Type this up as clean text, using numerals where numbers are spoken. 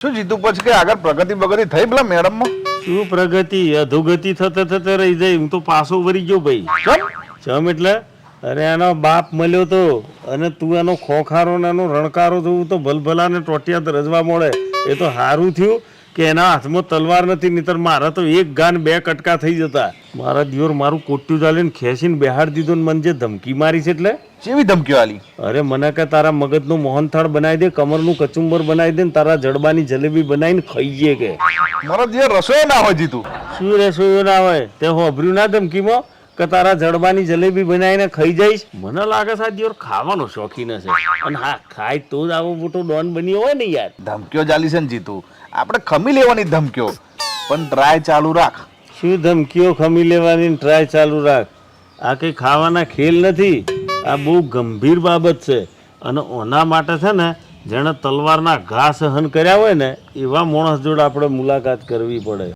શું જીતુ પછી કે આગળ પ્રગતિ થઈ પેલા મેડમમાં? શું પ્રગતિ? અધોગતિ થતે રહી જાય. હું તો પાછો વળી ગયો ભાઈ. ચમ એટલે અરે આનો બાપ મળ્યો તો અને તું એનો ખોખારો ને એનો રણકારો જોવું તો ભલભલા ને ટોટિયા રજવા મળે. એ તો સારું થયું કે એના હાથમાં તલવાર નથી, નહીતર મારા તો એક ગાન બે કટકા થઈ જતા. મારા દિયોર મારું કોટ્યું ચાલીને ખેંચીને બેહાડ દીધું ને મને જે ધમકી મારી છે એટલે કેવી ધમકીઓ આલી? અરે મને કે તારા મગજનું મોહનથાળ બનાવી દે, કમરનું કચુંબર બનાવી દે ને તારા જડબાની જલેબી બનાવીને ખાઈએ કે. મારા જે રસોઈ ના હોય જીતુ. શું રસોઈ ના હોય? તે હોભર્યું ના ધમકીમાં કે તારા જડબાની જલેબી બનાવીને ખાઈ જઈશ? મને લાગે છે આ દિયોર ખાવાનો શોખીન હશે. અને હા, ખાય તો જ આવો મોટો ડોન બન્યો હોય ને યાર. ધમકીઓ ચાલી છે ને જીતુ, આપણે ખમી લેવાની ધમકીઓ, પણ ટ્રાય ચાલુ રાખ. શું ધમકીઓ ખમી લેવાની ટ્રાય ચાલુ રાખ? આ કઈ ખાવાના ખેલ નથી, આ બહુ ગંભીર બાબત છે. અને ઓના માટે છે ને જેણે તલવારના ઘા સહન કર્યા હોય ને એવા માણસ જોડે આપણે મુલાકાત કરવી પડે.